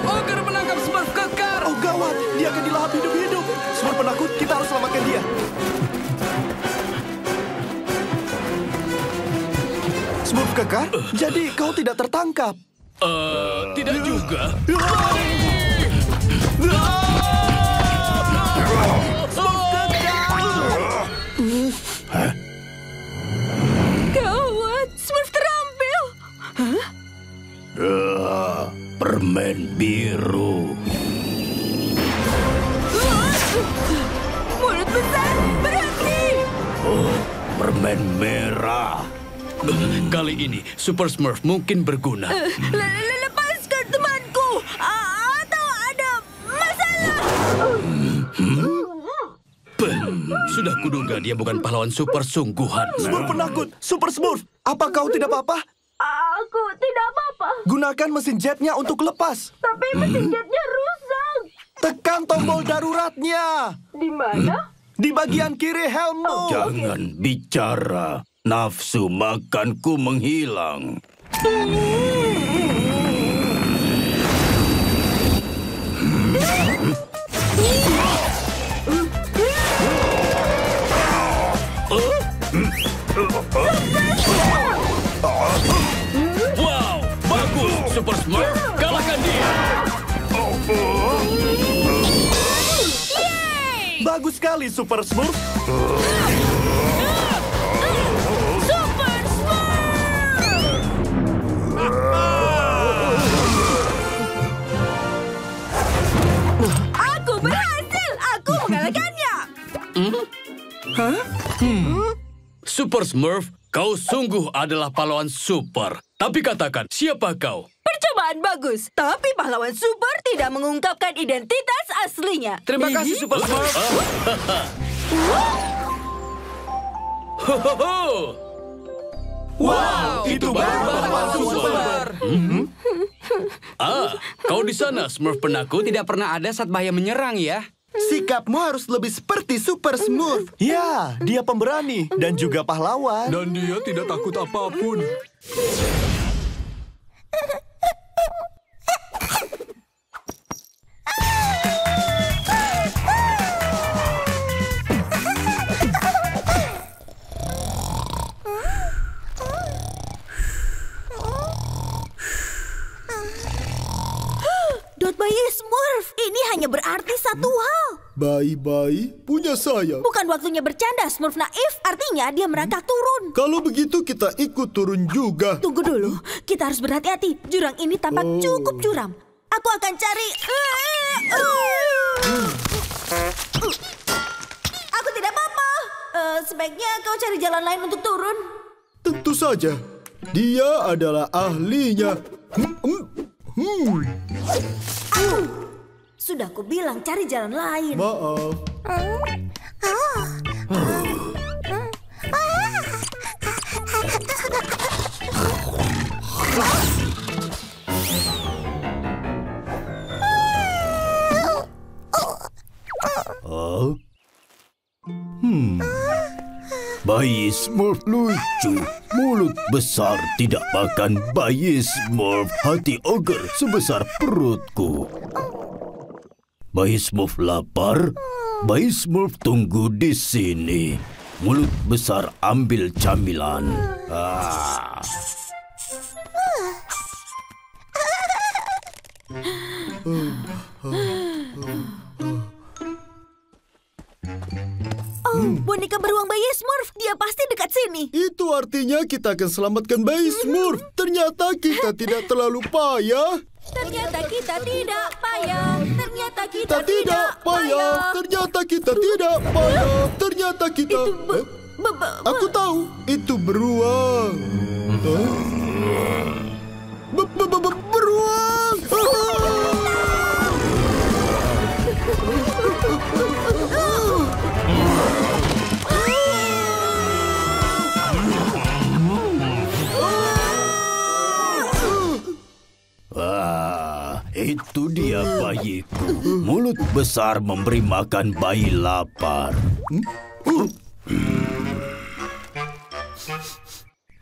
Ogre menangkap Smurf kekar. Oh gawat, dia akan dilahap hidup-hidup. Smurf penakut, kita harus selamatkan dia. Smurf kekar, jadi kau tidak tertangkap. Tidak juga. Gawat, Smurf terampil. Permen biru. Mulut besar, berhenti. Permen merah. Kali ini Super Smurf mungkin berguna. Lepaskan temanku. Atau ada masalah. Sudah kuduga dia bukan pahlawan super sungguhan. Smurf penakut, Super Smurf. Apa kau tidak apa-apa? Aku tidak apa-apa. Gunakan mesin jetnya untuk lepas. Tapi mesin jetnya rusak. Tekan tombol daruratnya. Di mana? Di bagian kiri helmmu. Jangan bicara. Nafsu makanku menghilang. Wow, bagus Super Smurf. Kalahkan dia. Bagus sekali, Super Smurf. Super Smurf! Aku berhasil! Aku mengalahkannya! Super Smurf, kau sungguh adalah pahlawan super. Tapi katakan, siapa kau? Percobaan bagus, tapi pahlawan super tidak mengungkapkan identitas aslinya. Terima kasih Super Smurf. Hohoho. Wow, itu baru pahlawan super. Kau di sana, Smurf penakut. Tidak pernah ada saat bahaya menyerang ya. Sikapmu harus lebih seperti Super Smurf. Ya, dia pemberani dan juga pahlawan. Dan dia tidak takut apapun. Dot bayi Smurf, ini hanya berarti satu hal. Bayi-bayi punya sayap. Bukan waktunya bercanda, Smurf naif. Artinya dia merangkak turun. Kalau begitu kita ikut turun juga. Tunggu dulu, kita harus berhati-hati. Jurang ini tampak cukup curam. Aku akan cari... Aku tidak apa-apa. Sebaiknya kau cari jalan lain untuk turun. Tentu saja. Dia adalah ahlinya. Sudah aku bilang cari jalan lain. Maaf. Bayi Smurf lucu. Mulut besar tidak makan bayi Smurf. Hati ogre sebesar perutku. Bayi Smurf lapar. Bayi Smurf tunggu di sini. Mulut besar ambil camilan. Boneka beruang bayi Smurf, dia pasti dekat sini. Itu artinya kita akan selamatkan bayi Smurf. Ternyata kita tidak terlalu payah. Ternyata kita tidak payah. Ternyata kita Kita tidak payah. Ternyata kita tidak payah. Ternyata kita... Aku tahu, itu beruang. Beruang! Itu dia bayiku. Mulut besar memberi makan bayi lapar.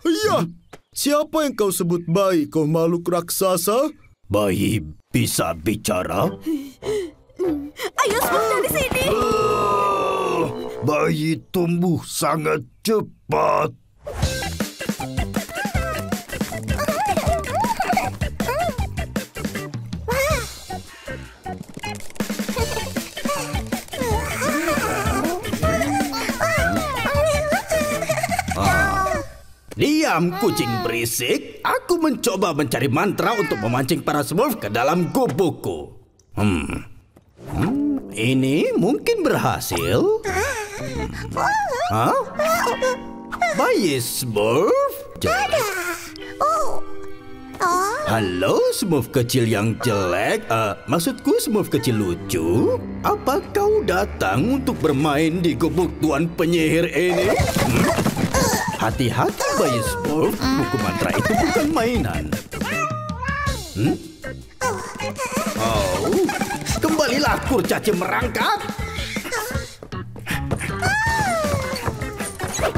Iya, Siapa yang kau sebut bayi, kau makhluk raksasa? Bayi bisa bicara? Ayo Smurf dari sini. Bayi tumbuh sangat cepat. Diam, kucing berisik. Aku mencoba mencari mantra untuk memancing para Smurf ke dalam gubukku. Ini mungkin berhasil. Hah? Bayi Smurf? Jelek. Halo, Smurf kecil yang jelek. Maksudku Smurf kecil lucu. Apa kau datang untuk bermain di gubuk Tuan Penyihir ini? Hati-hati, bayi Smurf. Buku mantra itu bukan mainan. Oh, kembalilah kurcaci merangkak.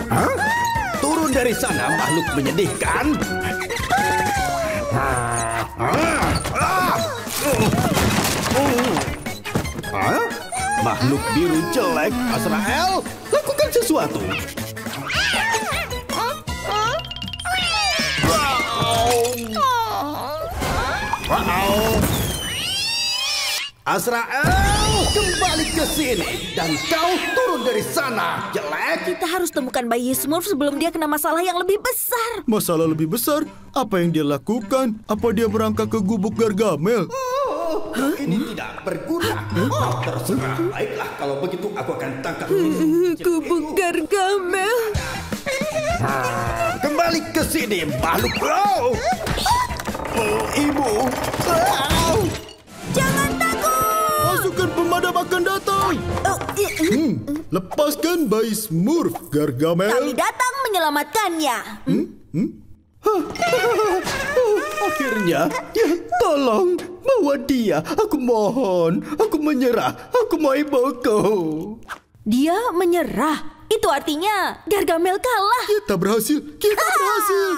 Hah? Turun dari sana, makhluk menyedihkan. Makhluk biru jelek, Azrael, lakukan sesuatu. Azrael, kembali ke sini dan kau turun dari sana, jelek. Kita harus temukan bayi Smurf sebelum dia kena masalah yang lebih besar. Masalah lebih besar? Apa yang dia lakukan? Apa dia berangkat ke gubuk Gargamel? Ini tidak berguna. Terserah. Baiklah, kalau begitu aku akan tangkap. Gubuk Gargamel. Kembali ke sini, makhluk. Ibu. Jangan takut. Pasukan pemadam akan datang. Lepaskan bayi Smurf, Gargamel. Kami datang menyelamatkannya. Akhirnya, ya, tolong bawa dia. Aku mohon, aku menyerah. Aku mau ibuku. Dia menyerah. Itu artinya Gargamel kalah. Kita berhasil. Kita berhasil.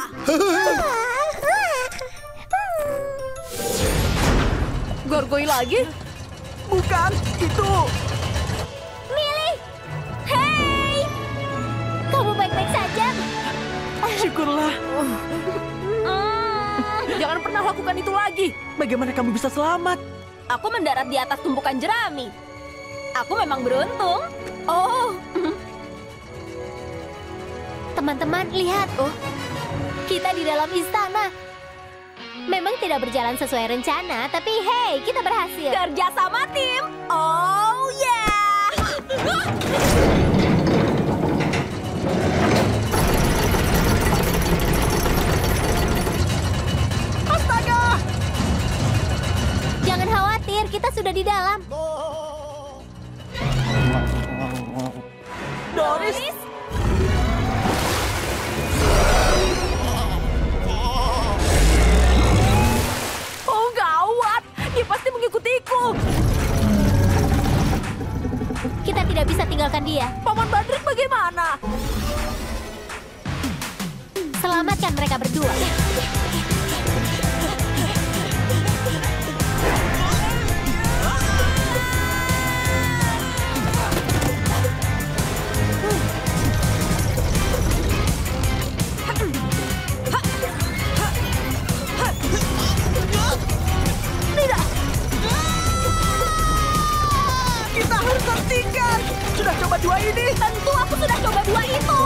Gorgoi lagi? Bukan, itu. Milih! Hei! Kamu baik-baik saja? Syukurlah. Jangan pernah lakukan itu lagi. Bagaimana kamu bisa selamat? Aku mendarat di atas tumpukan jerami. Aku memang beruntung. Oh, Teman-teman, lihat. Kita di dalam istana. Memang tidak berjalan sesuai rencana, tapi hey, kita berhasil. kerja sama tim. Oh yeah. Astaga! Jangan khawatir, kita sudah di dalam. Doris! Oh, gawat! Dia pasti mengikutiku. Kita tidak bisa tinggalkan dia. Paman Badrик bagaimana? Selamatkan mereka berdua. Kita harus tertinggal. Sudah coba dua ini. Tentu aku sudah coba dua itu.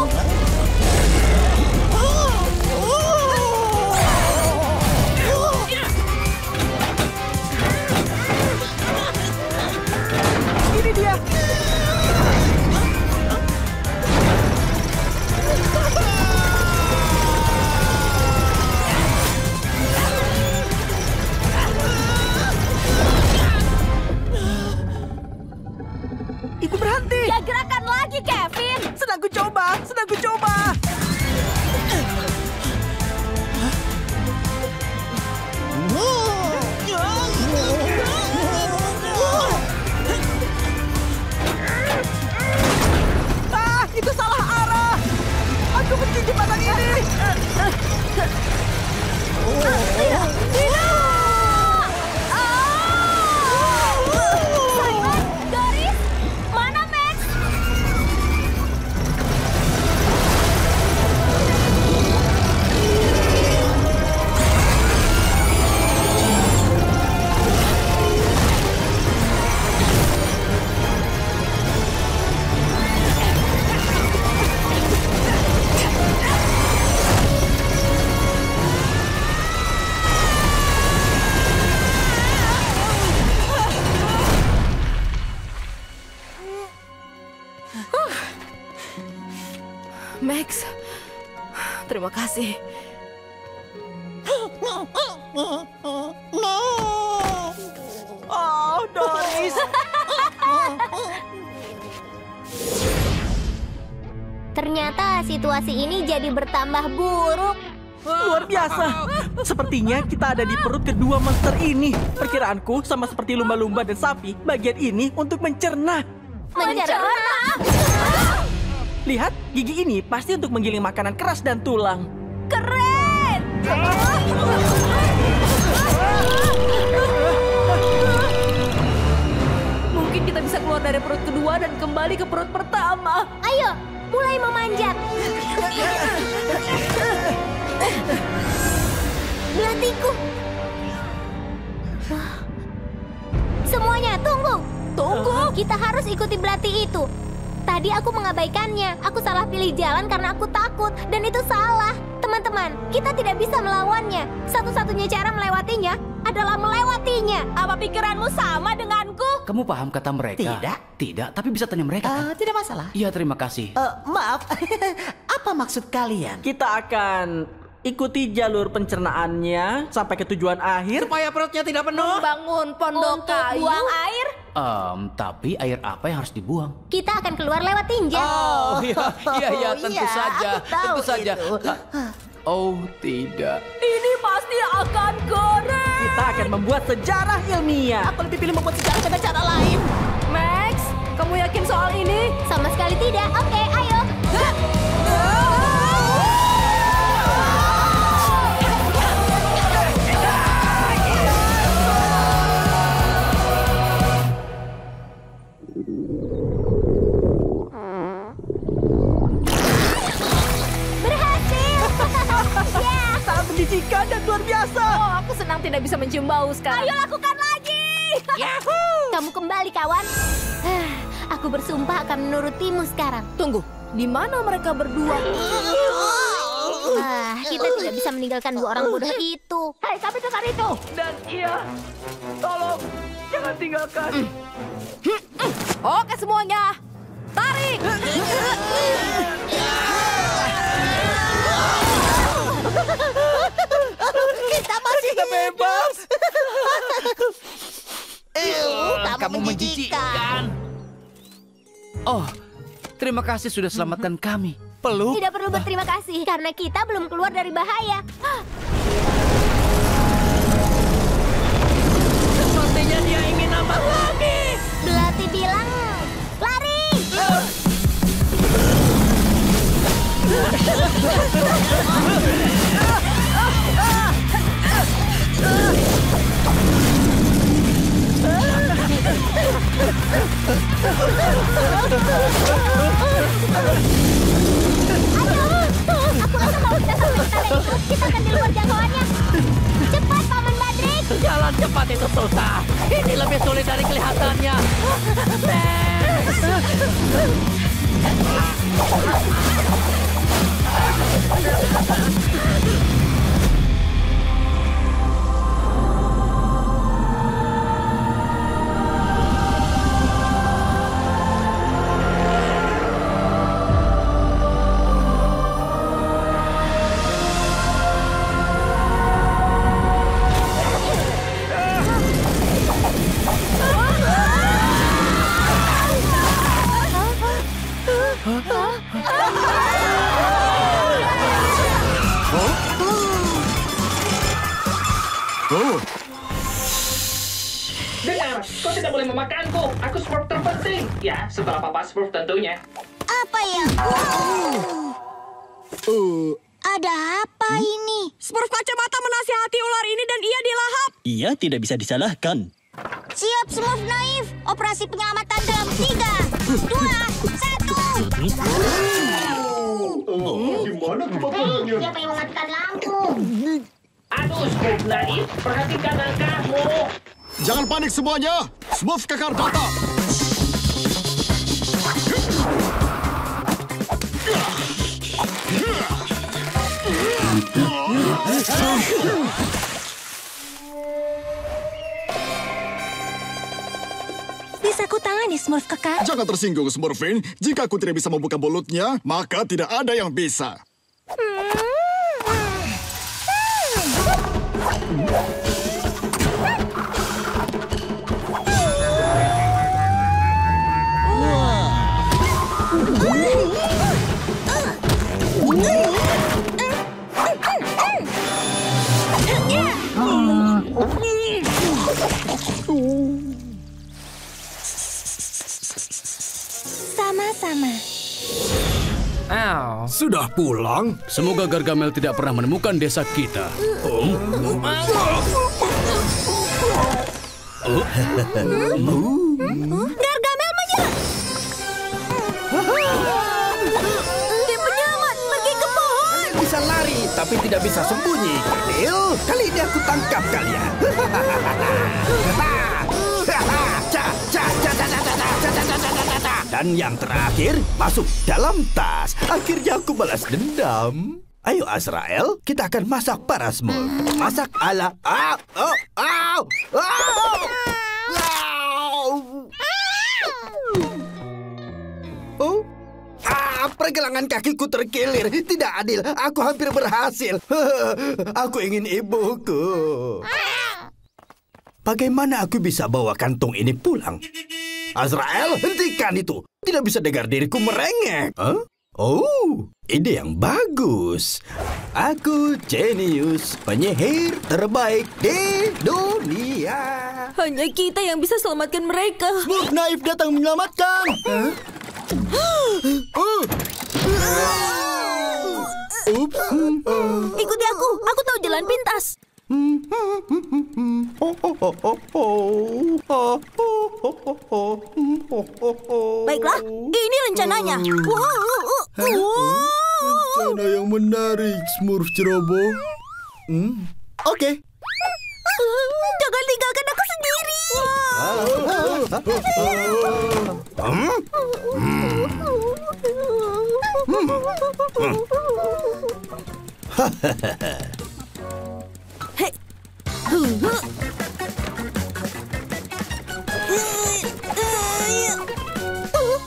Terima kasih. Oh, Doris. Ternyata situasi ini jadi bertambah buruk. Luar biasa. Sepertinya kita ada di perut kedua monster ini. Perkiraanku sama seperti lumba-lumba dan sapi, bagian ini untuk mencerna. Mencerna? Lihat, gigi ini pasti untuk menggiling makanan keras dan tulang. Keren! Mungkin kita bisa keluar dari perut kedua dan kembali ke perut pertama. Ayo, mulai memanjat. Belatiku. Semuanya, tunggu. Tunggu. Kita harus ikuti belati itu. Tadi aku mengabaikannya. Aku salah pilih jalan karena aku takut. Dan itu salah. Teman-teman, kita tidak bisa melawannya. Satu-satunya cara melewatinya adalah melewatinya. Apa pikiranmu sama denganku? Kamu paham kata mereka? Tidak, tapi bisa tanya mereka kan? Tidak masalah. Iya, terima kasih. Maaf, apa maksud kalian? Kita akan ikuti jalur pencernaannya sampai ke tujuan akhir. Supaya perutnya tidak penuh. Bangun pondok Untuk kayu. buang air, Tapi air apa yang harus dibuang? kita akan keluar lewat tinja. Oh, iya, tentu iya, saja. aku tahu Tentu saja. itu. Oh, tidak. Ini pasti akan keren. Kita akan membuat sejarah ilmiah. Aku lebih pilih membuat sejarah dengan cara lain. Max, kamu yakin soal ini? Sama sekali tidak. Oke, ayo. Berhasil. Ya. Sangat menjijikan dan luar biasa. Oh, aku senang tidak bisa mencium bau sekarang. Ayo lakukan lagi. Kamu kembali, kawan. Aku bersumpah akan menurutimu sekarang. Tunggu, di mana mereka berdua? Kita tidak bisa meninggalkan dua orang bodoh itu. Hei, kami dengar itu. Dan iya, tolong jangan tinggalkan. Oke semuanya, tarik. Kita masih Bebas. kamu menjijikan. Oh, terima kasih sudah selamatkan kami. Peluk. Tidak perlu berterima kasih, karena kita belum keluar dari bahaya. Sepertinya dia ingin nambah lagi. Belati bilang, lari! Aku rasa kalau kita sampai di tanda itu, kita akan di luar jangkauannya. Cepat, Paman Badrik! Jalan cepat itu susah. Ini lebih sulit dari kelihatannya. Dengar, kau tidak boleh memakanku. Aku Smurf terpenting. Ya, setelah Papa Smurf tentunya. Apa ya? Ada apa ini? Smurf kacamata menasihati ular ini dan ia dilahap. Ia tidak bisa disalahkan. Siap, Smurf naif. Operasi penyelamatan dalam 3, 2, 1. Gimana kebakarannya? Siapa yang mematikan lampu? Aduh, Smurf naif, perhatikan langkahmu. Jangan panik semuanya. Smurf kekar data. Bisa ku tangani, Smurf kekar? Jangan tersinggung, Smurfin. Jika aku tidak bisa membuka mulutnya, maka tidak ada yang bisa. Sama-sama. Sudah pulang? Semoga Gargamel tidak pernah menemukan desa kita. Gargamel menyerang! Tim penyelamat pergi ke pohon! Kalian bisa lari, tapi tidak bisa sembunyi. Kecil, kali ini aku tangkap kalian. Dan yang terakhir, masuk dalam tas. Akhirnya aku balas dendam. Ayo Azrael, kita akan masak para Smurf. Masak ala... Pergelangan kakiku terkilir. Tidak adil. Aku hampir berhasil. Aku ingin ibuku. Bagaimana aku bisa bawa kantung ini pulang? Azrael, hentikan itu. Tidak bisa dengar diriku merengek. Huh? Oh, ide yang bagus. Aku jenius, penyihir terbaik di dunia. Hanya kita yang bisa selamatkan mereka. Smurf naif datang menyelamatkan. Ups. Ikuti aku tahu jalan pintas. Baiklah, ini rencananya. Rencana yang menarik, Smurf Ceroboh. Oke. Jangan tinggalkan aku sendiri.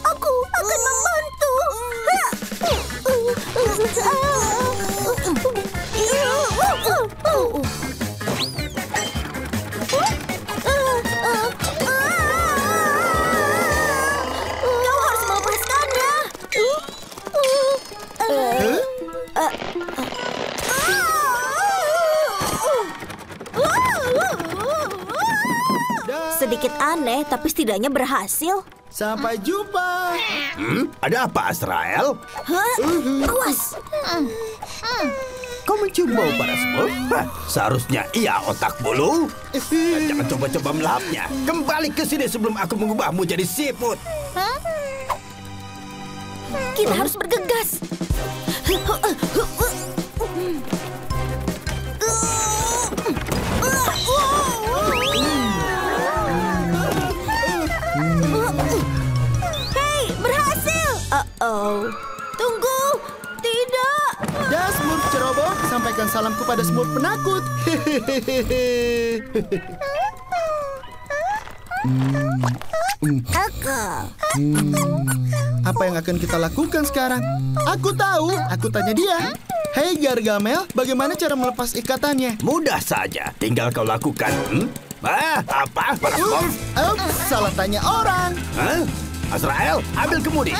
Aku akan membantu. Kau harus melepaskannya. Sedikit aneh, tapi setidaknya berhasil. Sampai jumpa. Ada apa, Azrael? Awas. Kau mencium bau para Smurf? Seharusnya ia otak bulu. Jangan coba-coba melahapnya. Kembali ke sini sebelum aku mengubahmu jadi siput. Kita harus bergegas. Hei, berhasil. Tunggu. Tidak. Ya, Smurf Ceroboh, sampaikan salamku pada Smurf penakut. Apa yang akan kita lakukan sekarang? Aku tahu, aku tanya dia. Hei Gargamel, bagaimana cara melepas ikatannya? Mudah saja, tinggal kau lakukan. Apa? Para Smurf? Salah tanya orang. Azrael, ambil kemudi.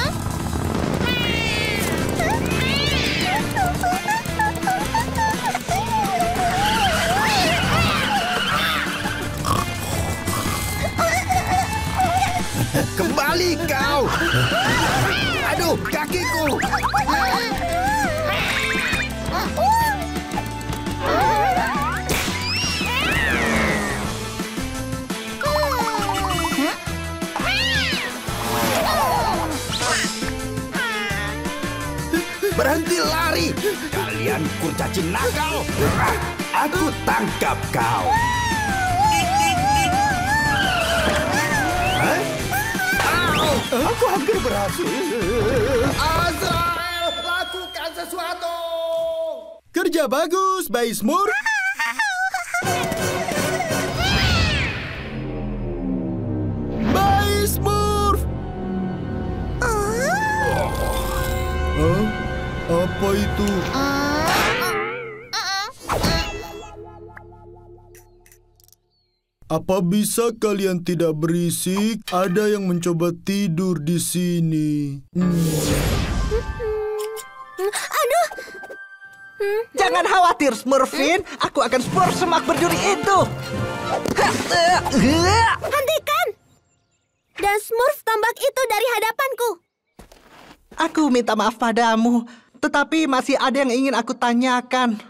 Kembali kau. Aduh, kakiku. Berhenti lari. Kalian kurcaci nakal. Aku tangkap kau. Aku hampir berhasil. Azrael, lakukan sesuatu. Kerja bagus, Bayi Smurf. Bayi Smurf. Apa itu? Apa bisa kalian tidak berisik? Ada yang mencoba tidur di sini. Aduh. Jangan khawatir, Smurfin. Aku akan Smurf semak berduri itu. Hentikan! Dan Smurf tombak itu dari hadapanku. Aku minta maaf padamu, tetapi masih ada yang ingin aku tanyakan.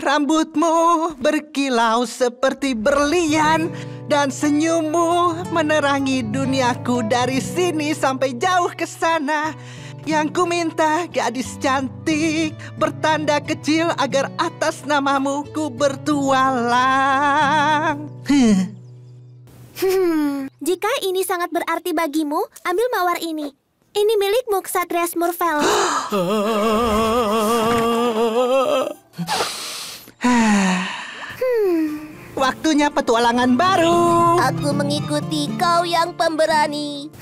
Rambutmu berkilau seperti berlian dan senyummu menerangi duniaku dari sini sampai jauh ke sana. Yang ku minta gadis cantik bertanda kecil agar atas namamu ku bertualang. Jika ini sangat berarti bagimu, ambil mawar ini. Ini milikmu, Ksatria Smurfel. Waktunya petualangan baru. Aku mengikuti kau yang pemberani.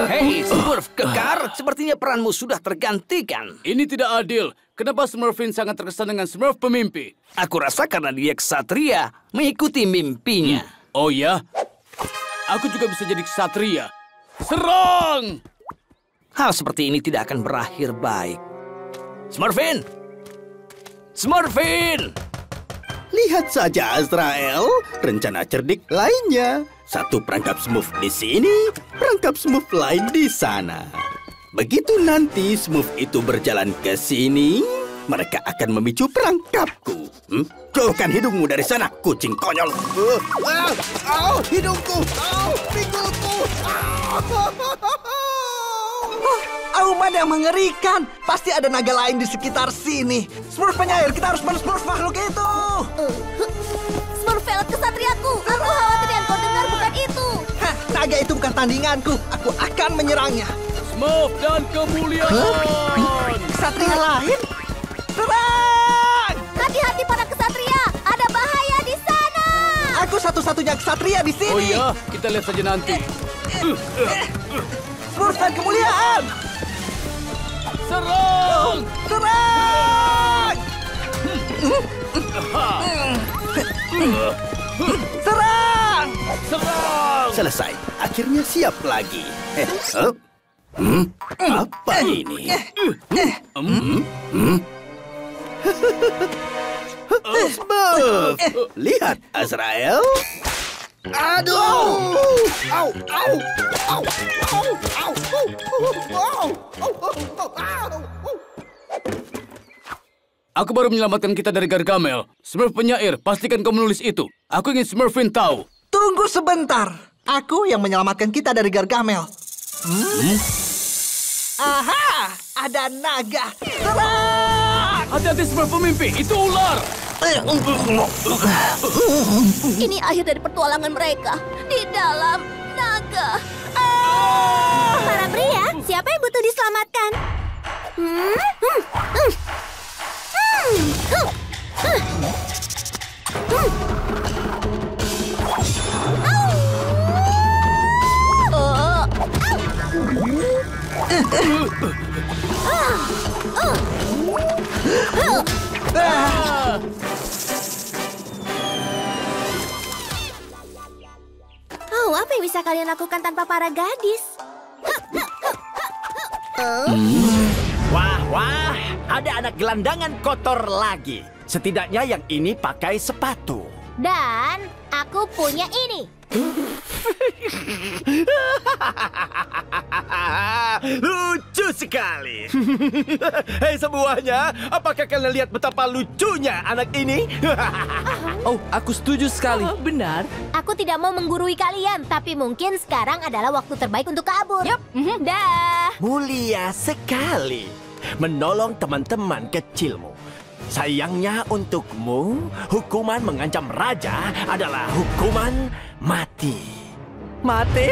Hei, Smurf kekar, sepertinya peranmu sudah tergantikan. Ini tidak adil. Kenapa Smurfin sangat terkesan dengan Smurf pemimpi? Aku rasa karena dia ksatria, mengikuti mimpinya. Oh ya? Aku juga bisa jadi ksatria. Serang! Hal seperti ini tidak akan berakhir baik. Smurfin! Smurfin! Lihat saja, Azrael, rencana cerdik lainnya. Satu perangkap Smurf di sini, perangkap Smurf lain di sana. Begitu nanti Smurf itu berjalan ke sini, mereka akan memicu perangkapku. Jauhkan hidungmu dari sana, kucing konyol. Hidungku! Pinggulku! Auman yang mengerikan. Pasti ada naga lain di sekitar sini. Smurf penyair, kita harus men-Smurf makhluk itu. Smurfel kesatriaku. Aku khawatir yang kau dengar bukan itu. Naga itu bukan tandinganku. Aku akan menyerangnya. Smurf dan kemuliaan. Kesatria lain? Serang! Hati-hati para kesatria. Ada bahaya di sana. Aku satu-satunya kesatria di sini. Oh iya, kita lihat saja nanti. Smurf dan kemuliaan. Serang! Serang! Serang! Serang! Selesai. Akhirnya siap lagi. Apa ini? Smurf! Lihat, Azrael. Aduh! Au! Au! Au! Au! Au! Aku baru menyelamatkan kita dari Gargamel. Smurf penyair, pastikan kau menulis itu. Aku ingin Smurfin tahu. Tunggu sebentar. Aku yang menyelamatkan kita dari Gargamel. Aha! Ada naga. Serang! Hati-hati Smurf pemimpi, itu ular. Ini akhir dari petualangan mereka. Di dalam naga. Para pria, siapa yang butuh diselamatkan? Oh, apa yang bisa kalian lakukan tanpa para gadis? Wah, ada anak gelandangan kotor lagi. Setidaknya yang ini pakai sepatu. Dan aku punya ini. Lucu sekali. Hei semuanya, apakah kalian lihat betapa lucunya anak ini? Oh, aku setuju sekali. Benar. Aku tidak mau menggurui kalian, tapi mungkin sekarang adalah waktu terbaik untuk kabur. Yup. Dah. Mulia sekali menolong teman-teman kecilmu. Sayangnya untukmu, hukuman mengancam raja adalah hukuman mati. Mati?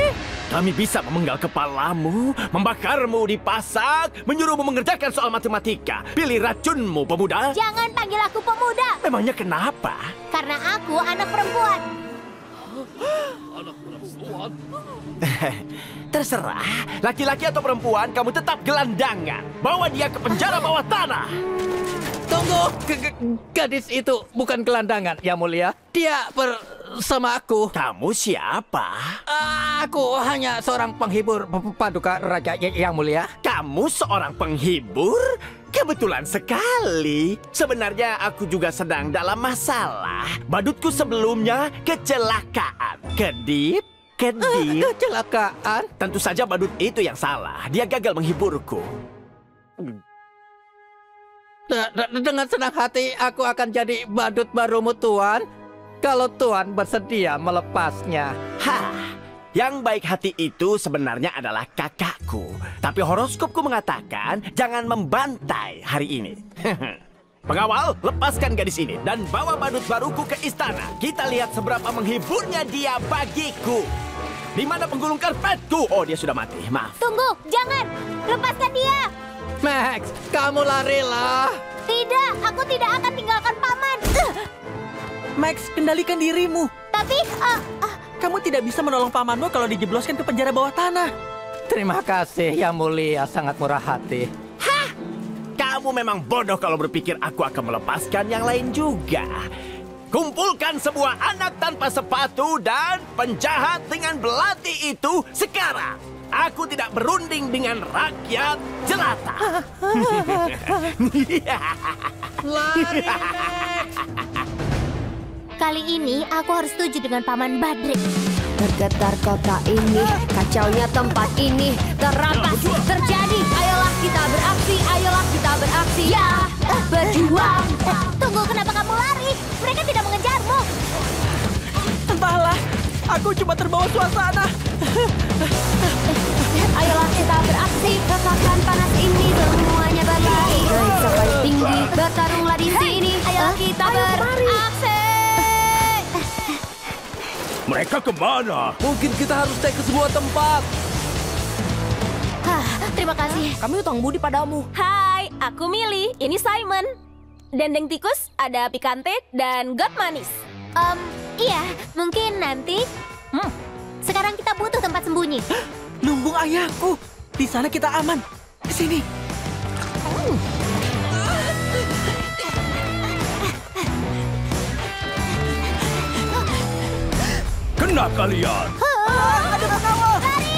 Kami bisa memenggal kepalamu, membakarmu di pasak, menyuruhmu mengerjakan soal matematika. Pilih racunmu, pemuda. Jangan panggil aku pemuda. Memangnya kenapa? Karena aku anak perempuan. Terserah, laki-laki atau perempuan, kamu tetap gelandangan. Bawa dia ke penjara bawah tanah. Tunggu, gadis itu bukan gelandangan, Yang Mulia. Dia bersama aku. Kamu siapa? Aku hanya seorang penghibur paduka raja, Yang Mulia. Kamu seorang penghibur? Kebetulan sekali. Sebenarnya aku juga sedang dalam masalah. Badutku sebelumnya kecelakaan. Kedip. Kecelakaan? Tentu saja badut itu yang salah. Dia gagal menghiburku. Dengan senang hati aku akan jadi badut barumu, Tuan. Kalau Tuan bersedia melepasnya. Yang baik hati itu sebenarnya adalah kakakku. Tapi horoskopku mengatakan jangan membantai hari ini. Pengawal, lepaskan gadis ini dan bawa badut baruku ke istana. Kita lihat seberapa menghiburnya dia bagiku. Di mana penggulung karpetku? Oh, dia sudah mati. Maaf. Tunggu, jangan. Lepaskan dia. Max, kamu larilah. Tidak, aku tidak akan tinggalkan paman. Max, kendalikan dirimu. Tapi, kamu tidak bisa menolong pamanmu kalau dijebloskan ke penjara bawah tanah. Terima kasih, Yang Mulia, sangat murah hati. Kamu memang bodoh kalau berpikir aku akan melepaskan yang lain juga. Kumpulkan semua anak tanpa sepatu dan penjahat dengan belati itu sekarang. Aku tidak berunding dengan rakyat jelata. Lari. Kali ini aku harus setuju dengan Paman Badrik. Bergetar kota ini, kacaunya tempat ini, terapas terjadi. Ayolah kita beraksi, ayolah kita beraksi. Ya, berjuang. Tunggu, kenapa kamu lari? Mereka tidak mengejarmu. Entahlah, aku cuma terbawa suasana. Ayolah kita beraksi, rasakan panas ini, semuanya berlari. Naik sampai tinggi, bertarunglah di sini. Ayolah kita beraksi. Mereka kemana? Mungkin kita harus naik ke sebuah tempat. Terima kasih. Kami utang budi padamu. Hai, aku Millie. Ini Simon. Dendeng tikus, ada pikante, dan got manis. Iya, mungkin nanti. Sekarang kita butuh tempat sembunyi. Lumbung ayahku. Di sana kita aman. Ke sini. Kena kalian. Ada pengawal. Lari.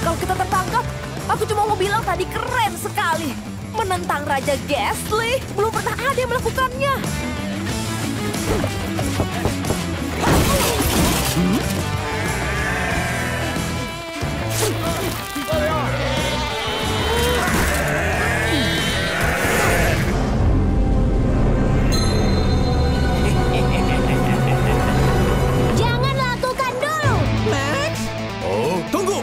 Kalau kita tertangkap, aku cuma mau bilang tadi keren sekali. Menentang Raja Ghastly, belum pernah ada yang melakukannya. Jangan lakukan dulu. Max? Oh, tunggu.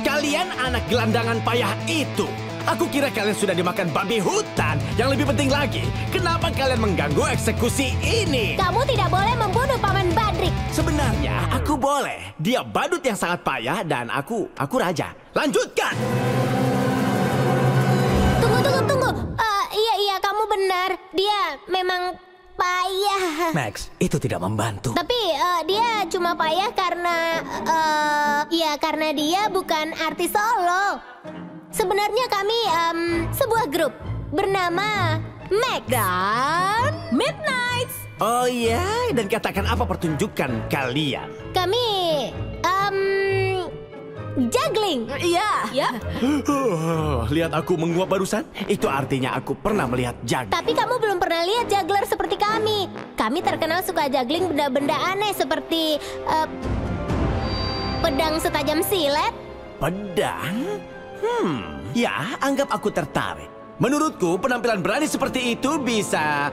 Kalian anak gelandangan payah itu. Aku kira kalian sudah dimakan babi hutan. Yang lebih penting lagi, kenapa kalian mengganggu eksekusi ini? Kamu tidak boleh membunuh Paman Badrik. Sebenarnya aku boleh. Dia badut yang sangat payah dan aku raja. Lanjutkan. Tunggu. Iya, kamu benar. Dia memang payah. Max, itu tidak membantu. Tapi dia cuma payah karena karena dia bukan artis solo. Sebenarnya kami sebuah grup bernama Max dan Midnights. Oh iya, dan katakan apa pertunjukan kalian? Kami juggling. Iya. Lihat aku menguap barusan? Itu artinya aku pernah melihat juggling. Tapi kamu belum pernah lihat juggler seperti kami. Kami terkenal suka juggling benda-benda aneh seperti pedang setajam silet. Pedang? Ya, anggap aku tertarik. Menurutku, penampilan berani seperti itu bisa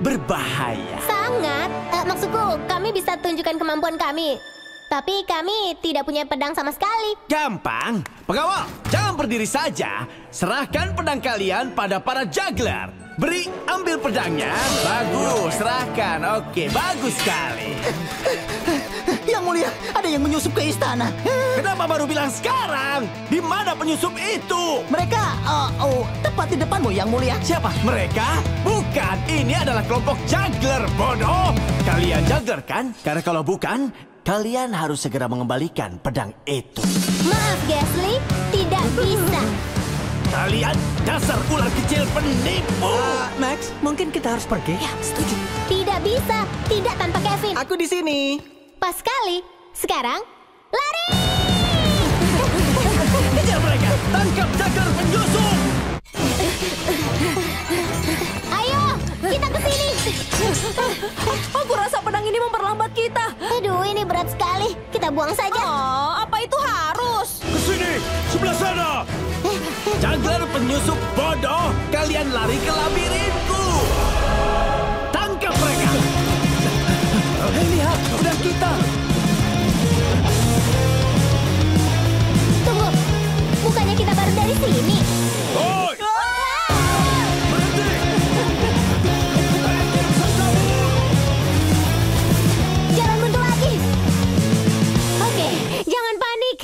berbahaya. Sangat. Maksudku, kami bisa tunjukkan kemampuan kami. Tapi kami tidak punya pedang sama sekali. Gampang. Pengawal, jangan berdiri saja. Serahkan pedang kalian pada para juggler. Ambil pedangnya. Bagus, serahkan. Oke, bagus sekali. Yang Mulia, ada yang menyusup ke istana. Kenapa baru bilang sekarang? Di mana penyusup itu? Mereka, tepat di depanmu, Yang Mulia. Siapa? Mereka? Bukan, ini adalah kelompok juggler, bodoh. Kalian juggler kan? Karena kalau bukan, kalian harus segera mengembalikan pedang itu. Maaf, Gasly, tidak bisa. Kalian dasar ular kecil penipu. Max, mungkin kita harus pergi. Ya, setuju. Tidak bisa, tidak tanpa Kevin. Aku di sini. Pas sekali. Sekarang, lari! Kejar mereka, tangkap juggler penyusup. Ayo, kita ke sini. Aku rasa pedang ini memperlambat kita. Aduh, ini berat sekali. Kita buang saja. Oh, apa itu harus? Ke sini, sebelah sana. Juggler penyusup bodoh, kalian lari ke labirinku. Tangkap mereka. Lihat, pedang kita. Tunggu, bukannya kita baru dari sini? Oi! Berhenti! Jangan buntu lagi. Oke, jangan panik.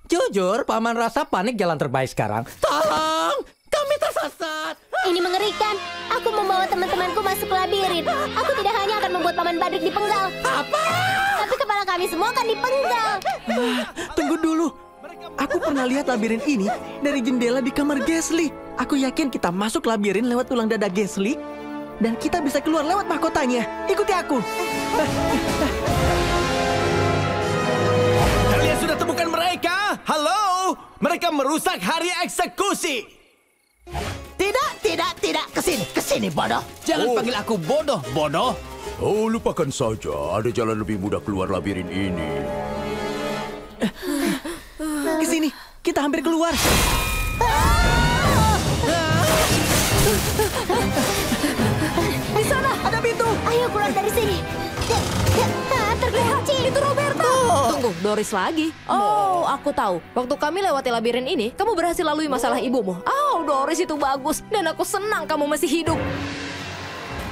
Jujur, Paman rasa panik jalan terbaik sekarang. Tolong, kami tersesat. Ini mengerikan. Aku membawa teman-temanku masuk labirin. Aku tidak hanya akan membuat Paman Badrик dipenggal. Apa? Tapi kepala kami semua akan dipenggal. Tunggu dulu. Aku pernah lihat labirin ini dari jendela di kamar Gasly. Aku yakin kita masuk labirin lewat tulang dada Gasly dan kita bisa keluar lewat mahkotanya. Ikuti aku. Kalian sudah temukan mereka? Halo? Mereka merusak hari eksekusi. Tidak. Kesini, bodoh. Jangan panggil aku bodoh, bodoh. Oh, lupakan saja. Ada jalan lebih mudah keluar labirin ini. Ke sini, kita hampir keluar. Di sana ada pintu. Ayo keluar dari sini. Terkunci. Itu Roberto. Tunggu, Doris lagi. Oh, aku tahu. Waktu kami lewati labirin ini, kamu berhasil lalui masalah ibumu. Oh, Doris itu bagus. Dan aku senang kamu masih hidup.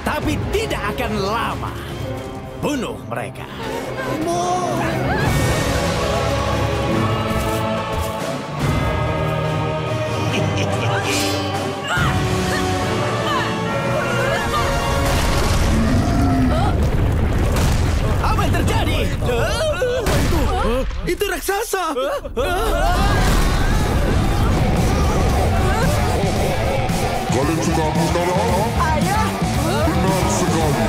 Tapi tidak akan lama. Bunuh mereka. Apa yang terjadi? Itu raksasa. Kalian suka putaran? Ayah. Benar sekali.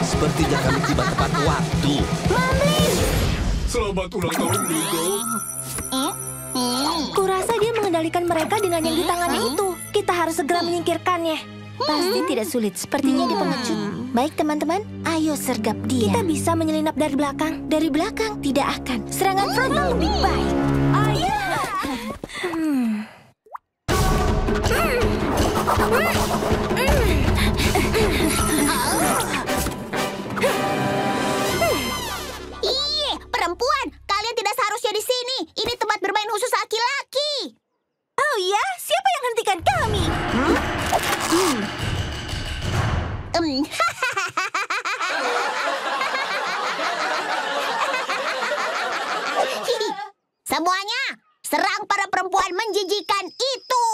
Sepertinya kami tiba tepat waktu. Selamat ulang tahun, Nico. Kurasa dia mengendalikan mereka dengan yang di tangannya itu. Kita harus segera menyingkirkannya. Pasti tidak sulit. Sepertinya dia pengecut. Baik teman-teman, ayo sergap dia. Kita bisa menyelinap dari belakang. Dari belakang tidak akan. Serangan frontal lebih baik. Ayo. Iye, perempuan, kalian tidak seharusnya di sini. Ini tempat bermain khusus laki-laki. Oh ya, siapa yang hentikan kami? Semuanya, serang para perempuan menjijikan itu.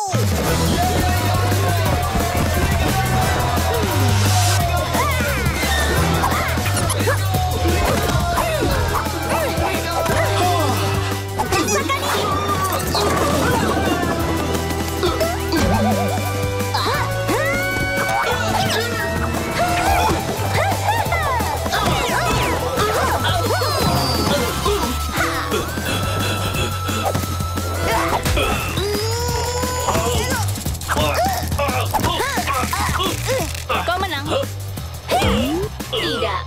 Kau menang. Tidak.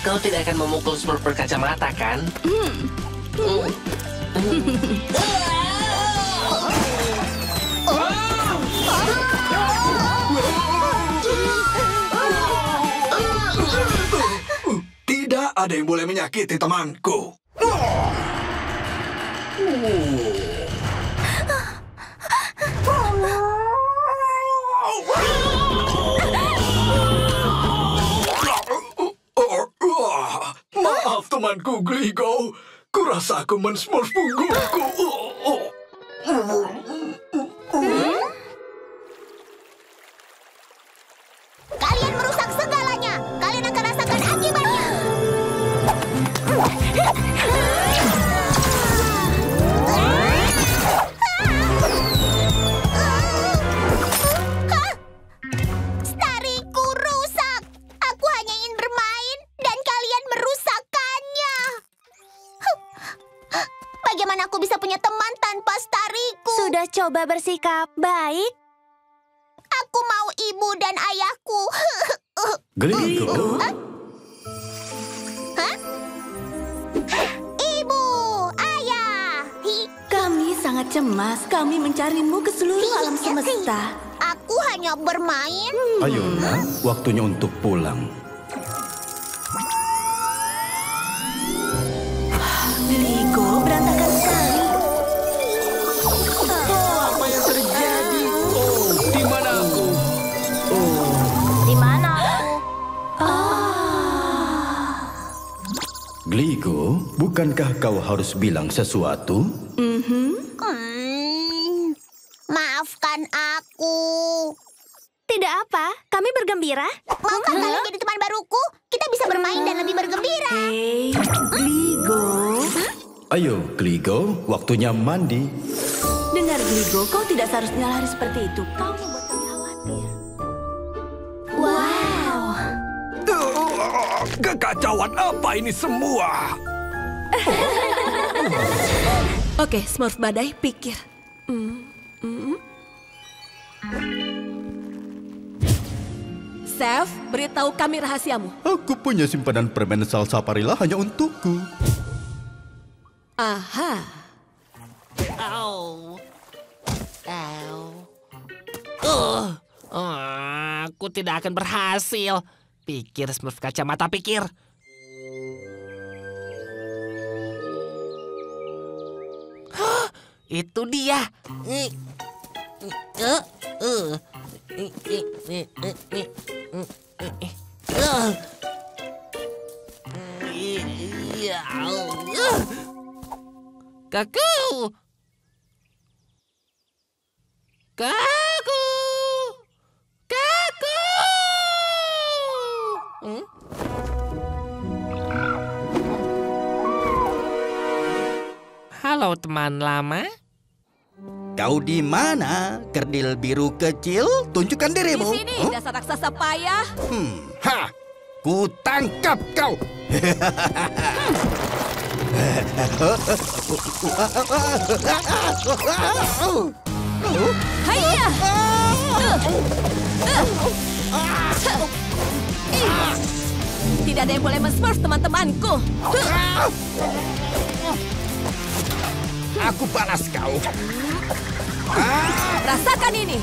Kau tidak akan memukul Smurf berkacamata, kan? ada yang boleh menyakiti temanku. Maaf temanku Gligo, kurasa aku men-smurf punggungku. Kalian merusak segalanya. Kalian akan rasakan akibatnya. Stariku rusak. Aku hanya ingin bermain dan kalian merusakkannya. Bagaimana aku bisa punya teman tanpa stariku? Sudah coba bersikap baik? Aku mau ibu dan ayahku. Gligo? Hah? Ibu, ayah. Kami sangat cemas. Kami mencarimu ke seluruh alam semesta. Aku hanya bermain. Ayo, nak. Waktunya untuk pulang. Gligo, berantakan sekali. Apa yang terjadi? Di mana aku? Di mana aku? Gligo, bukankah kau harus bilang sesuatu? Maafkan aku. Tidak apa, kami bergembira. Maukah kalian jadi teman baruku? Kita bisa bermain dan lebih bergembira. Hei, Gligo. Ayo, Gligo, waktunya mandi. Dengar, Gligo, kau tidak seharusnya lari seperti itu. Kau membuat kami khawatir. Wow. Kekacauan apa ini semua? Oke, Smurf Badai, pikir. Chef, beritahu kami rahasiamu. Aku punya simpanan permen salsa parila hanya untukku. Aha. Aku tidak akan berhasil. Pikir, Smurf kacamata, pikir. Itu dia. Kaku. Kaku. Kaku. Halo teman lama. Kau di mana, kerdil biru kecil? Tunjukkan dirimu. Di sini, dasar raksasa payah. Hah, ku tangkap kau. Hayya! Tidak ada yang boleh men-smurf teman-temanku. Aku balas kau. Rasakan ini.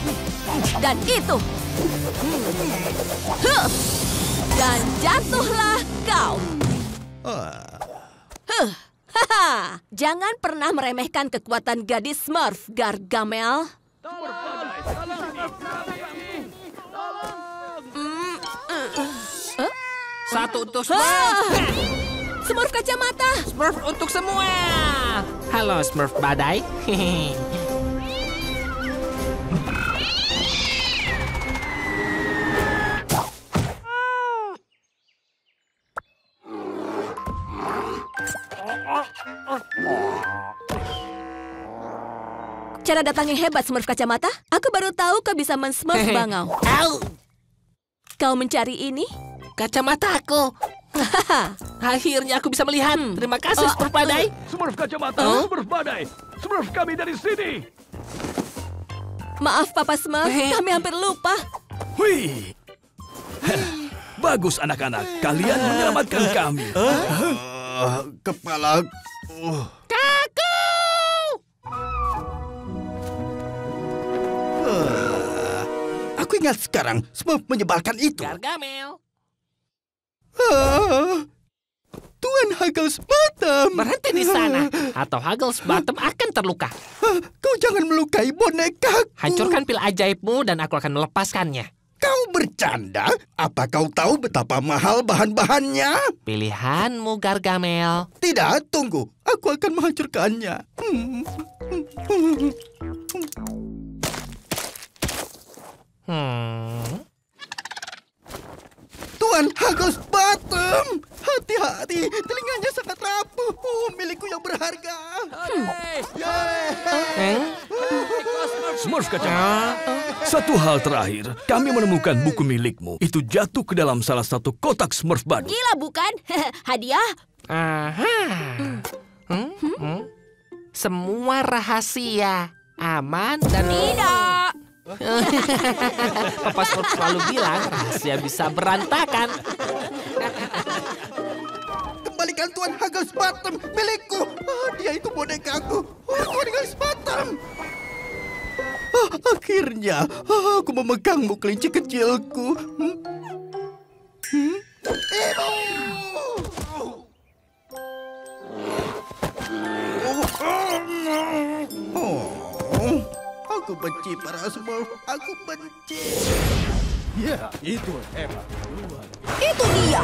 Dan itu. Dan jatuhlah kau. Jangan pernah meremehkan kekuatan gadis Smurf, Gargamel. Satu untuk Smurf. Smurf kacamata. Smurf untuk semua. Halo Smurf Badai. Cara datang yang hebat, Smurf kacamata. Aku baru tahu kau bisa men-smurf bangau. Kau mencari ini? Kacamataku. Akhirnya aku bisa melihat. Terima kasih, Smurf Badai. Smurf kacamata, Smurf Badai. Smurf kami dari sini. Maaf, Papa Smurf. Kami hampir lupa. Wih. Bagus, anak-anak. Kalian menyelamatkan kami. Kepala. Kaku. Aku ingat sekarang, Smurf menyebalkan itu. Gargamel. Tuan Hugglesbottom. Berhenti di sana, atau Hugglesbottom akan terluka. Kau jangan melukai bonekaku. Hancurkan pil ajaibmu dan aku akan melepaskannya. Kau bercanda? Apa kau tahu betapa mahal bahan-bahannya? Pilihanmu, Gargamel. Tidak, tunggu. Aku akan menghancurkannya. Tuan Hugglesbottom, hati-hati, telinganya sangat rapuh. Milikku yang berharga. Smurf kacang. Satu hal terakhir, kami menemukan buku milikmu. Itu jatuh ke dalam salah satu kotak Smurf badut. Gila bukan? Hadiah? Semua rahasia aman dan tidak. Papa Smurf selalu bilang rahasia bisa berantakan. Kembalikan Tuan Hugglesbottom, milikku. Dia itu bonekaku. Tuan Hugglesbottom. Akhirnya, aku memegangmu, kelinci kecilku. Aku benci para Smurf. Aku benci. Ya, itu hebat. Itu dia,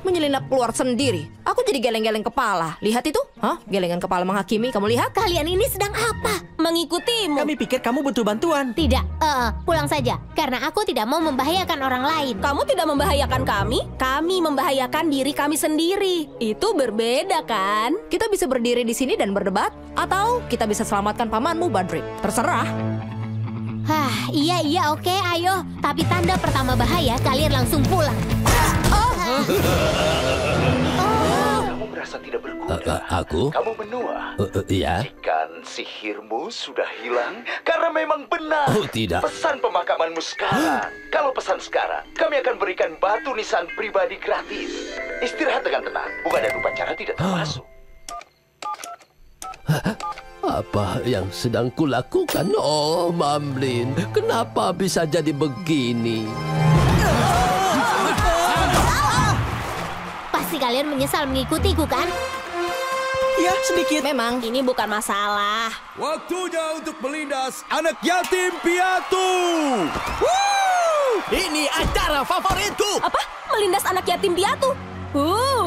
menyelinap keluar sendiri. Aku jadi geleng-geleng kepala. Lihat itu? Hah? Gelengan kepala menghakimi, kamu lihat? Kalian ini sedang apa? Mengikutimu. Kami pikir kamu butuh bantuan. Tidak, pulang saja. Karena aku tidak mau membahayakan orang lain. Kamu tidak membahayakan kami membahayakan diri kami sendiri. Itu berbeda kan? Kita bisa berdiri di sini dan berdebat, atau kita bisa selamatkan pamanmu, Badrik. Terserah. Hah, iya, oke, ayo. Tapi tanda pertama bahaya, kalian langsung pulang. Kamu merasa tidak berguna. Aku? Kamu menua. Iya. Jika sihirmu sudah hilang, karena memang benar. Oh, tidak. Pesan pemakamanmu sekarang. Kalau pesan sekarang, kami akan berikan batu nisan pribadi gratis. Istirahat dengan tenang. Bunga dan upacara tidak termasuk. Apa yang sedang kulakukan? Oh, Mamlin, kenapa bisa jadi begini? Pasti kalian menyesal mengikutiku, kan? Ya, sedikit. Memang ini bukan masalah. Waktunya untuk melindas anak yatim piatu. Ini acara favoritku. Apa? Melindas anak yatim piatu?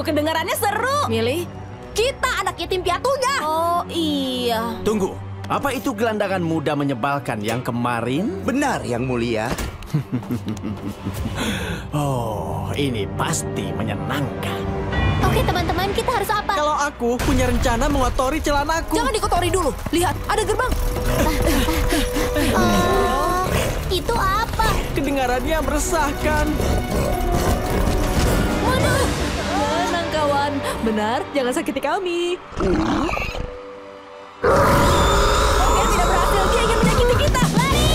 Kedengarannya seru. Milih, kita anak yatim piatunya. Oh iya. Tunggu, apa itu gelandangan muda menyebalkan yang kemarin? Benar, Yang Mulia. Oh, ini pasti menyenangkan. Oke, teman-teman, kita harus apa? Kalau aku punya rencana mengotori celanaku. Jangan dikotori dulu. Lihat, ada gerbang. Itu apa? Kedengarannya meresahkan. Waduh. Tenang, kawan. Benar, jangan sakiti kami. Dia tidak berhasil. Dia ingin menyakiti kita. Lari!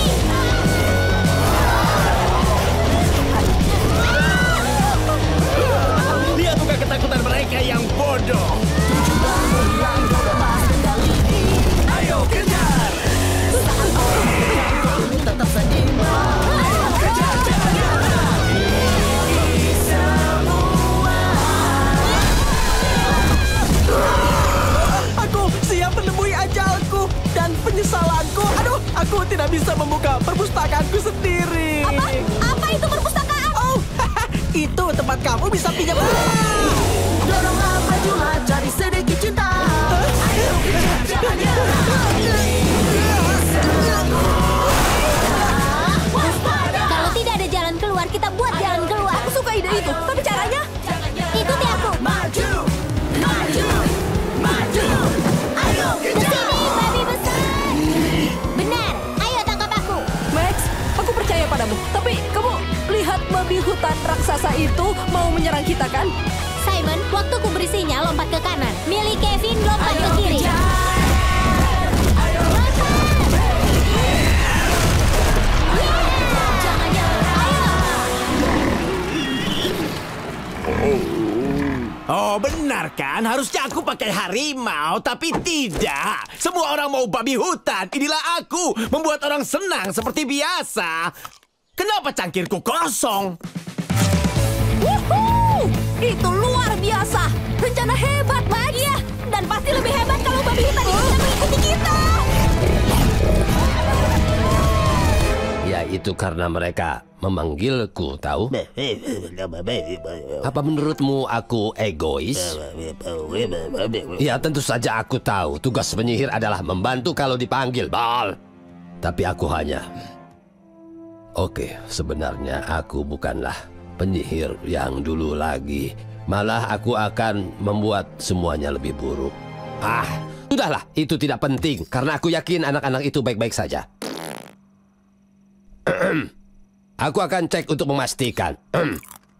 Lihat bukan ketakutan mereka yang bodoh. Ayo kejar! Tetap seimbang. Aku siap menemui ajalku dan penyesalanku. Aduh, aku tidak bisa membuka perpustakaanku sendiri. Apa? Apa itu perpustakaan? Oh, itu tempat kamu bisa pinjam. Doronglah majulah, cari sedikit cinta. Ayo kejar, jangan nyerah. Kalau tidak ada jalan keluar, kita buat jalan keluar. Aku suka ide itu, tapi caranya? Ikuti aku. Maju, maju, maju. Ayo kejar. Kesini, babi besar. Benar, ayo tangkap aku. Max, aku percaya padamu. Tapi kamu lihat babi hutan raksasa itu mau menyerang kita kan? Simon, waktu ku beri sinyal lompat ke kanan. Milih Kevin lompat ke kiri. Oh, benar kan? Harusnya aku pakai harimau, tapi tidak. Semua orang mau babi hutan. Inilah aku, membuat orang senang seperti biasa. Kenapa cangkirku kosong? Wuhuu! Itu luar biasa. Rencana hebat, Max. Iya, dan pasti lebih hebat kalau babi hutan itu bisa mengikuti kita. Ya, itu karena mereka memanggilku, tahu? Apa menurutmu aku egois? Ya, tentu saja aku tahu tugas penyihir adalah membantu kalau dipanggil, Bal. Tapi aku hanya... Oke, sebenarnya aku bukanlah penyihir yang dulu lagi. Malah aku akan membuat semuanya lebih buruk. Sudahlah, itu tidak penting. Karena aku yakin anak-anak itu baik-baik saja. Aku akan cek untuk memastikan.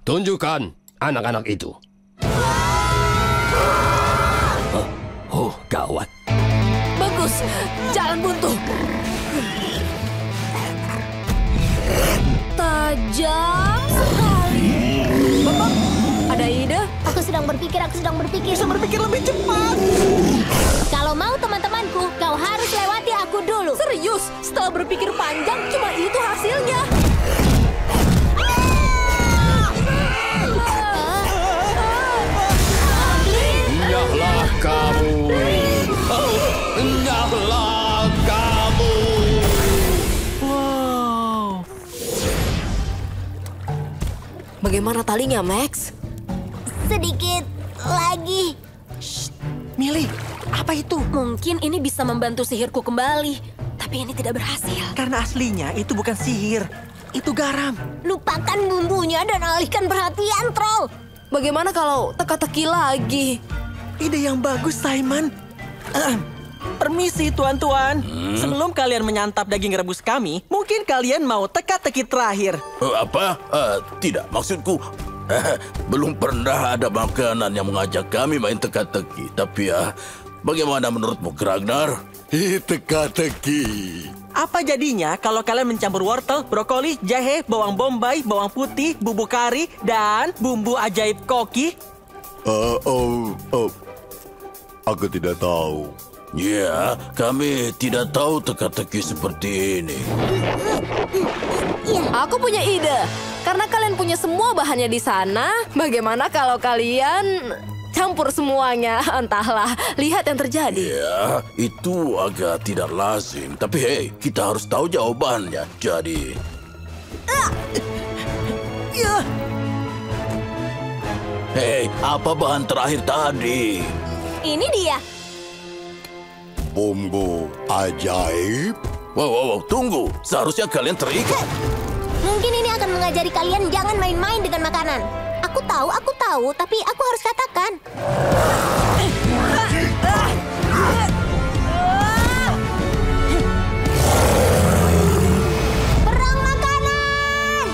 Tunjukkan anak-anak itu. Gawat. Bagus, jalan buntu. Tajam sekali. Bapak, ada ide? Aku sedang berpikir. Bisa berpikir lebih cepat. Kalau mau teman-temanku, kau harus lewati aku dulu. Serius? Setelah berpikir panjang, cuma itu hasilnya. Enyahlah kamu. Enyahlah kamu. Wow. Bagaimana talinya, Max? Sedikit lagi. Millie, apa itu? Mungkin ini bisa membantu sihirku kembali. Tapi ini tidak berhasil. Karena aslinya itu bukan sihir. Itu garam. Lupakan bumbunya dan alihkan perhatian, troll. Bagaimana kalau teka-teki lagi? Ide yang bagus, Simon. Permisi, tuan-tuan. Sebelum kalian menyantap daging rebus kami, mungkin kalian mau teka-teki terakhir. Apa? Tidak, maksudku... belum pernah ada makanan yang mengajak kami main teka-teki. Tapi bagaimana menurutmu, Ragnar? Teka-teki. Apa jadinya kalau kalian mencampur wortel, brokoli, jahe, bawang bombay, bawang putih, bubuk kari, dan bumbu ajaib koki? Aku tidak tahu. Ya, kami tidak tahu teka-teki seperti ini. Aku punya ide. Karena kalian punya semua bahannya di sana, bagaimana kalau kalian campur semuanya? Entahlah, lihat yang terjadi. Ya, itu agak tidak lazim. Tapi hei, kita harus tahu jawabannya. Jadi... Hei, apa bahan terakhir tadi? Ini dia. Bumbu ajaib? Wow, tunggu. Seharusnya kalian terikat. Mungkin ini akan mengajari kalian jangan main-main dengan makanan. Aku tahu, tapi aku harus katakan. Perang makanan!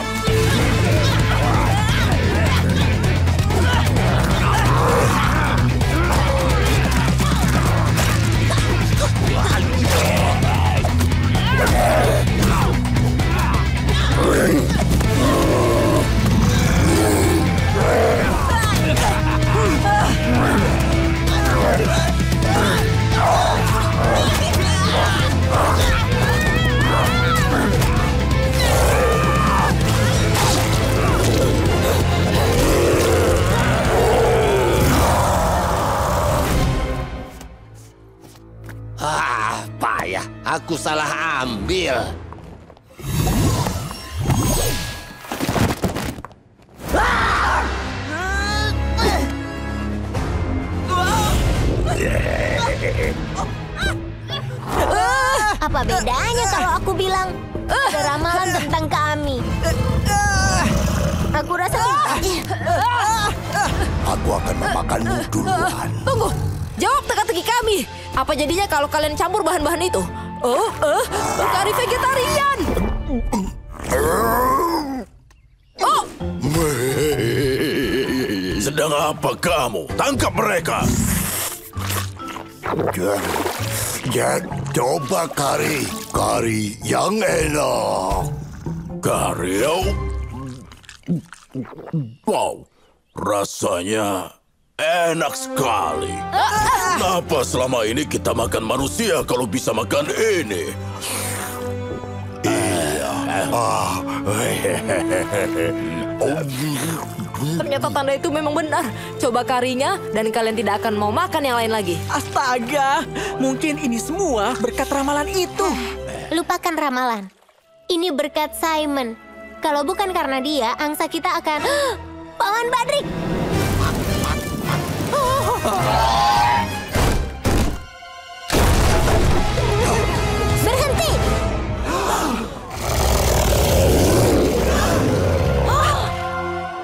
Payah, aku salah ambil. Apa bedanya kalau aku bilang ada ramalan tentang kami? Aku rasa Aku akan memakanmu duluan. Tunggu, jawab teka-teki kami. Apa jadinya kalau kalian campur bahan-bahan itu? Kari vegetarian. Sedang apa kamu? Tangkap mereka. Coba kari yang enak. Kari? Wow, rasanya enak sekali. Kenapa selama ini kita makan manusia kalau bisa makan ini? Iya. Ternyata tanda itu memang benar. Coba karinya dan kalian tidak akan mau makan yang lain lagi. Astaga, mungkin ini semua berkat ramalan itu. Lupakan ramalan. Ini berkat Simon. Kalau bukan karena dia, angsa kita akan... Paman Badrik! Berhenti!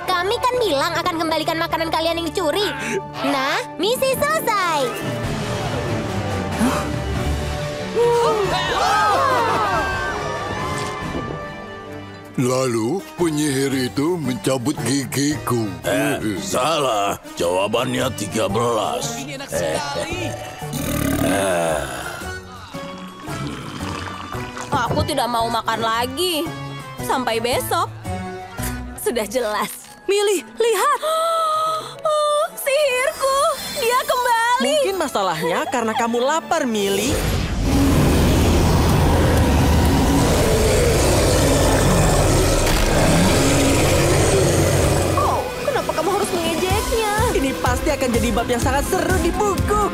Kami kan bilang akan kembalikan makanan kalian yang dicuri. Nah, misi selesai. Lalu penyihir itu mencabut gigiku. Salah. Jawabannya 13. Ini enak sekali. Aku tidak mau makan lagi. Sampai besok. Sudah jelas. Milih, lihat. Oh, sihirku. Dia kembali. Mungkin masalahnya karena kamu lapar, Millie. Oh, kenapa kamu harus mengejeknya? Ini pasti akan jadi bab yang sangat seru di buku.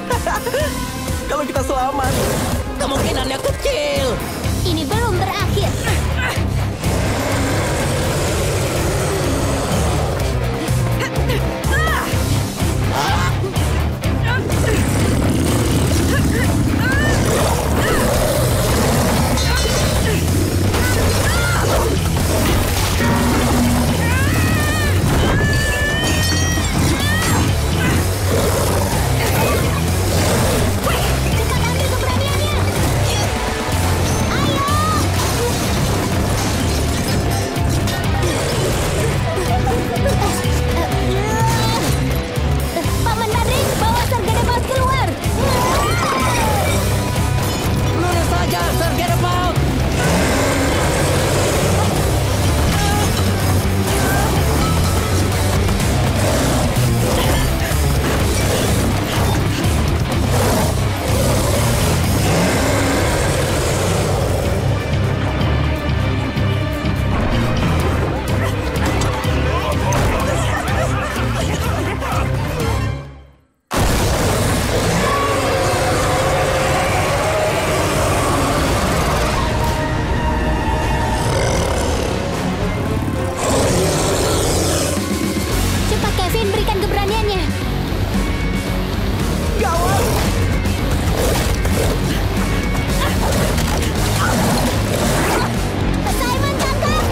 Kalau kita selamat. Kemungkinannya kecil. Ini belum berakhir. Paman Badrik, bawa Sergedepaut keluar. Lurus saja, Sergedepaut. Cepat Kevin, berikan keberaniannya. Gawat! Simon, tangkap!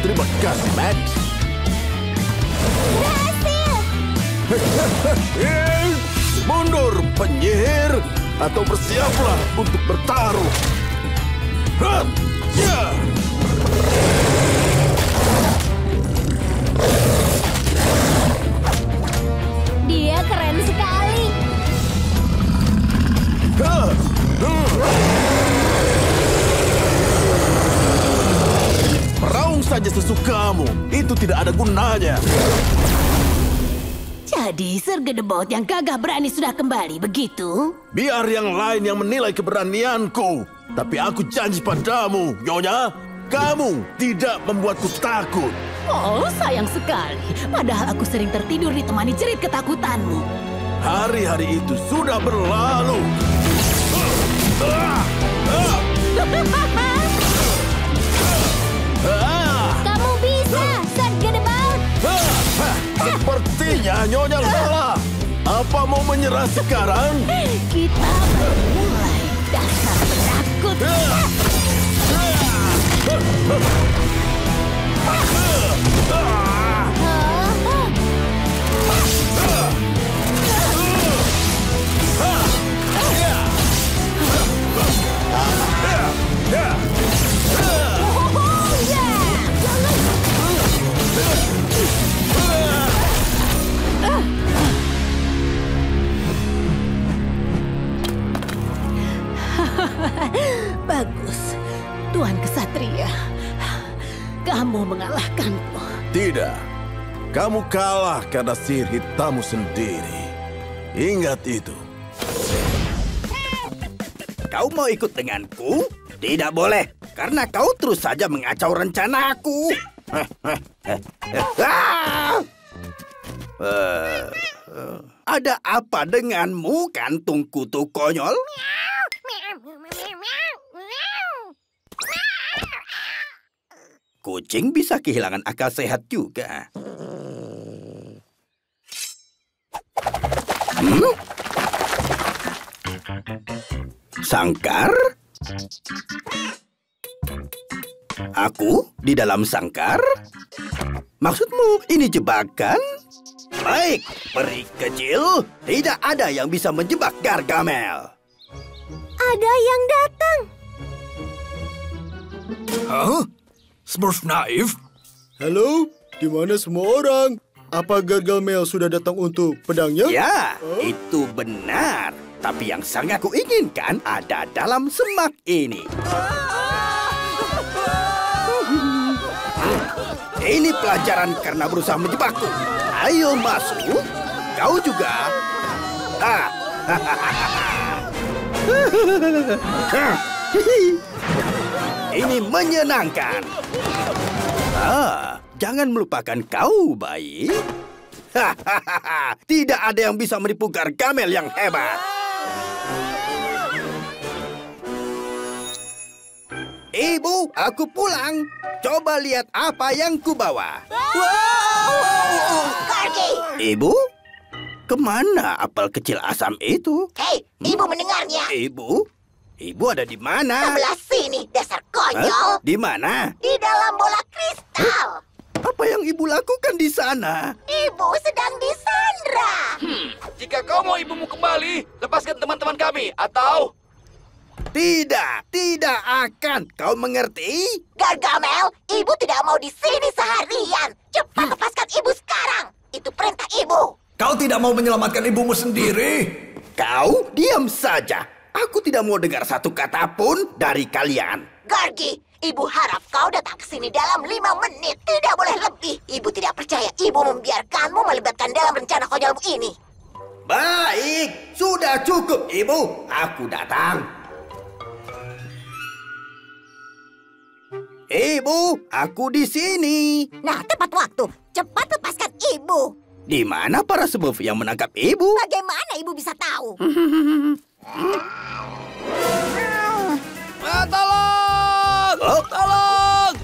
Terima kasih, Max. Mundur, penyihir, atau bersiaplah untuk bertaruh. Ya. Dia keren sekali. Meraung saja sesukamu. Itu tidak ada gunanya. Jadi Sergedepaut yang gagah berani sudah kembali, begitu? Biar yang lain yang menilai keberanianku. Tapi aku janji padamu, Nyonya, kamu tidak membuatku takut. Oh, sayang sekali. Padahal aku sering tertidur ditemani jerit ketakutanmu. Hari-hari itu sudah berlalu. Kamu bisa, Sergedepaut. Sepertinya Nyonya salah. Apa mau menyerah sekarang? Kita baru mulai, dasar penakut. Bagus, Tuan Kesatria. Kamu mengalahkanku. Tidak. Kamu kalah karena sihir hitammu sendiri. Ingat itu. Kau mau ikut denganku? Tidak boleh, karena kau terus saja mengacau rencanaku. Ada apa denganmu, kantung kutu konyol? Kucing bisa kehilangan akal sehat juga. Sangkar? Aku di dalam sangkar? Maksudmu ini jebakan? Baik, peri kecil. Tidak ada yang bisa menjebak Gargamel. Ada yang datang. Hah? Smurf naif? Halo, di mana semua orang? Apa Gargamel sudah datang untuk pedangnya? Ya, itu benar. Tapi yang sangat kuinginkan ada dalam semak ini. Ini pelajaran karena berusaha menjebakku. Ayo masuk. Kau juga. Ini menyenangkan. Jangan melupakan kau, bayi. Tidak ada yang bisa menipu Gargamel yang hebat. Ibu, aku pulang. Coba lihat apa yang kubawa. Ibu, kemana apel kecil asam itu? Hei, ibu mendengarnya. Ibu ada di mana? Sebelah sini, dasar konyol. Di mana? Di dalam bola kristal. Apa yang ibu lakukan di sana? Ibu sedang disandra. Jika kau mau ibumu kembali, lepaskan teman-teman kami, atau... Tidak akan. Kau mengerti? Gargamel, ibu tidak mau di sini seharian. Cepat lepaskan ibu sekarang. Itu perintah ibu. Kau tidak mau menyelamatkan ibumu sendiri? Kau diam saja. Aku tidak mau dengar satu kata pun dari kalian. Gargi, ibu harap kau datang ke sini dalam 5 menit. Tidak boleh lebih. Ibu tidak percaya ibu membiarkanmu melibatkan dalam rencana konyolmu ini. Baik, sudah cukup, ibu. Aku datang. Ibu, aku di sini. Nah, tepat waktu. Cepat lepaskan ibu. Di mana para smurf yang menangkap ibu? Bagaimana ibu bisa tahu? Tolong! Tolong!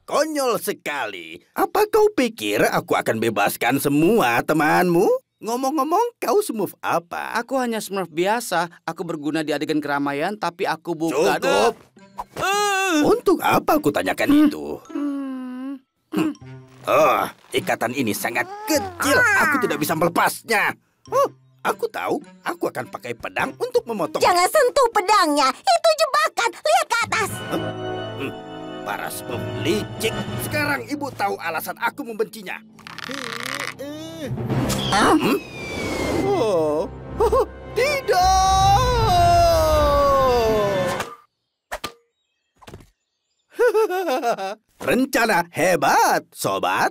Konyol sekali. Apa kau pikir aku akan bebaskan semua temanmu? Ngomong-ngomong, kau smurf apa? Aku hanya smurf biasa. Aku berguna di adegan keramaian, tapi aku bukan... Cukup! Untuk apa aku tanyakan itu? Ikatan ini sangat kecil. Aku tidak bisa melepasnya. Aku tahu. Aku akan pakai pedang untuk memotong. Jangan sentuh pedangnya. Itu jebakan. Lihat ke atas. Para smurf licik. Sekarang ibu tahu alasan aku membencinya. Tidak. Rencana hebat, sobat.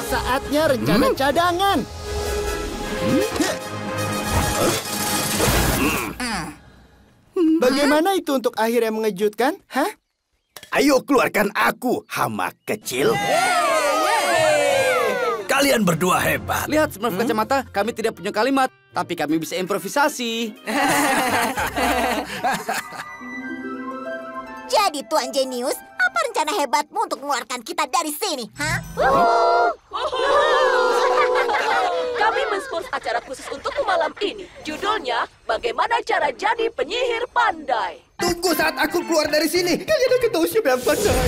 Saatnya rencana cadangan. Bagaimana itu untuk akhir yang mengejutkan? Hah? Ayo keluarkan aku, hama kecil. Kalian berdua hebat. Lihat, Smurf kacamata, kami tidak punya kalimat, tapi kami bisa improvisasi. Jadi, Tuan Jenius, apa rencana hebatmu untuk mengeluarkan kita dari sini? Hah? mengurus acara khusus untukku malam ini. Judulnya, Bagaimana Cara Jadi Penyihir Pandai. Tunggu saat aku keluar dari sini. Kalian akan tahu siapa yang pandai.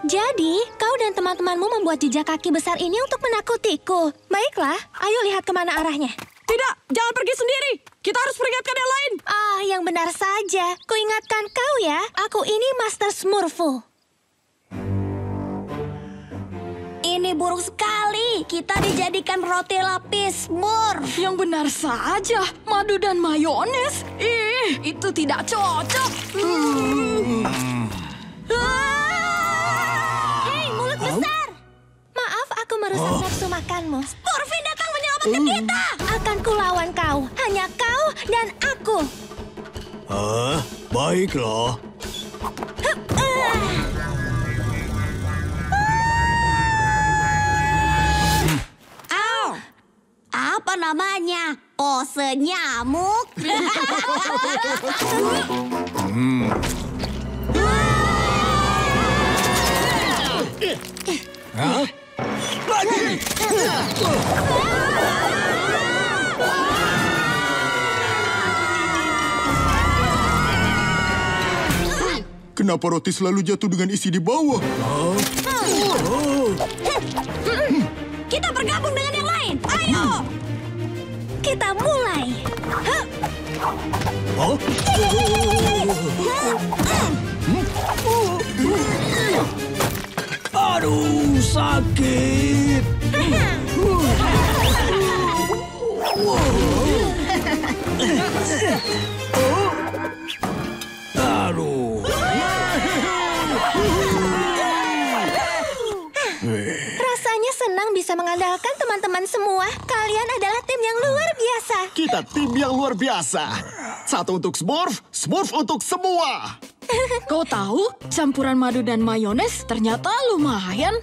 Jadi, kau dan teman-temanmu membuat jejak kaki besar ini untuk menakutiku. Baiklah, ayo lihat kemana arahnya. Tidak, jangan pergi sendiri. Kita harus peringatkan yang lain. Ah, yang benar saja. Kuingatkan kau ya, aku ini Master Smurfu. Ini buruk sekali. Kita dijadikan roti lapis Smurf. Yang benar saja, madu dan mayones. Itu tidak cocok. Hei, mulut besar. Maaf, aku merusak nafsu makanmu. Smurfy datang menyelamatkan kita. Akan kulawan kau. Hanya kau dan aku. Baiklah. Apa namanya? Pose nyamuk. Kenapa roti selalu jatuh dengan isi di bawah? Kita bergabung dengan yang lain. Ayo. Kita mulai. Aduh, sakit. Aduh. Rasanya senang bisa mengandalkan teman-teman semua. Kalian adalah tim yang luar biasa. Kita tim yang luar biasa. Satu untuk Smurf, Smurf untuk semua. Kau tahu, campuran madu dan mayones ternyata lumayan.